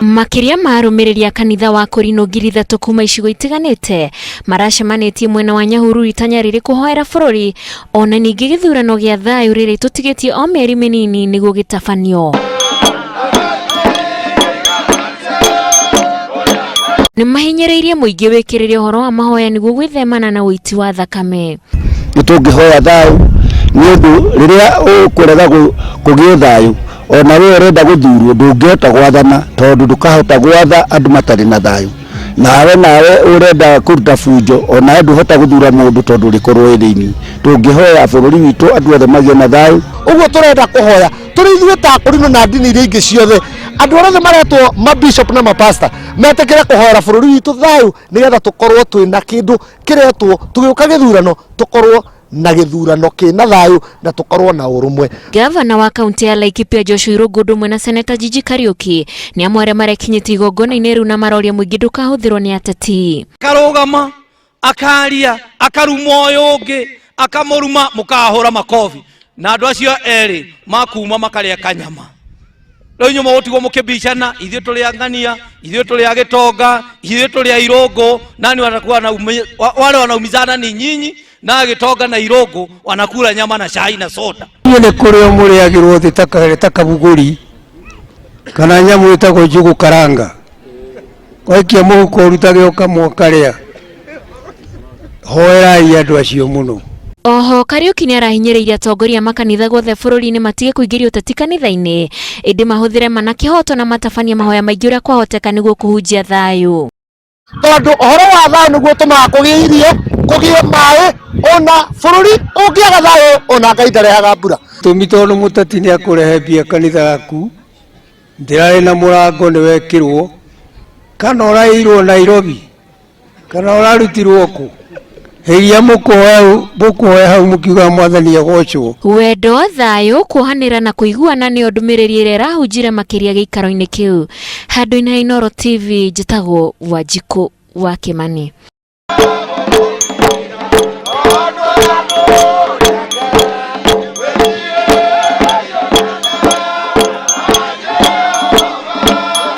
Makiria marũmĩrĩri a kanitha wa Korino ngiri 3 kuma icigo itiganĩte maracemanĩtie mwena wa Nyahururu itanya rĩrĩ kũhoera bũrũri ona ningĩ gĩthurano gĩa thayũ rĩrĩ tũtigĩtie o mĩeri mĩnini nĩguo gĩtabanio. Nĩmahinyĩrĩirie mũingĩ wĩkĩrĩre ũhoro wa mahoya nĩguo gwĩthemana na ũiti wa thakame. Nĩtũngĩhoya thayũ nĩ ũndũ rĩrĩa ũkũrega kũgĩa thayũ ona wewe urenda guthurwo ndungĩhota gwathana tondu ndukahota gwatha andu matarĩ na thayũ. Nawe urenda kũruta bunjo ona nduhota guthura mũndũ tondu rikorwo thĩinĩ. Tũngĩhoya bũrũri witũ andu othe magĩe na thayũ. Ũguo tũrenda kũhoya tũrĩ ithuĩ ta Korino na ndini iria ingĩ ciothe andu othe maretwo mabishop na mapasta metĩkĩre kũhoera bũrũri witũ thayũ nĩgetha tũkorwo twĩna kĩndũ kĩretwo tũgĩũka gĩthurano tũkorwo na gĩthurano kĩna thayũ na tũkorwo na ũrũmwe. Gavana wa kaunti ya Laikipia Joshua Irungu ũndũ ũmwe na seneta Gigi Kariuki nĩ amwe arĩa marekinyĩtie igongona-inĩ rĩu na maroria mũingĩ ndũkahũthĩrwo nĩ ateti. Karũgama akaria akaruma ũyũ ũngĩ akamũruma mũkahũra makobi na andũ acio erĩ makuma makarĩa kanyama. Rĩu inyuĩ mũgũtigwo mũkĩbicana ithuĩ tũrĩ a Ng'ania ithuĩ tũrĩ a Gĩtonga ithuĩ tũrĩ a Irungu nani watakuwa na wale wanaumizana ni nyinyi na Gĩtonga na Irungu wanakula nyama na chai na soda. Nĩ kũrĩ mũrĩagĩrwo thĩ ta kabuguri kana nyamũ ĩtagwo njugu karanga gwakia mũhuko ũrutage ũkamũkarĩa. Hoerai andũ acio mũno. Oho Kariuki nĩ arahinyĩrĩirie atongoria makanitha guothe bũrũri-inĩ matige kũingĩria ũteti kanitha-inĩ ĩndĩ mahũthĩre mana kĩhoto na matabania mahoya maingĩ ũrĩa kwahoteka nĩguo kũhunjia thayũ. Tondu ũhoro wa thayũ nĩguo ũtũmaga kũgĩe irio kũgĩe maĩ ona bũrũri ũngĩaga thayũ ona Ngai ndarehaga mbura. Tũmi tondũ mũteti nĩ akũrehe mbia kanitha yaku ndĩrarĩ na mũrango nĩ wekĩrwo kana ũrairwo Nairobi kana ũrarutirwo kũ. Heia mũkũhoya hau mũkiuga mwathani agocwo. Wendo thayũ kuohanĩra na kũiguana nĩ ndũmĩrĩri ĩrĩa ĩrahunjire makĩria gĩikaro-inĩ kĩu. Handũ-inĩ ha Inooro TV njĩtagwo Wanjikũ wa Kĩmani.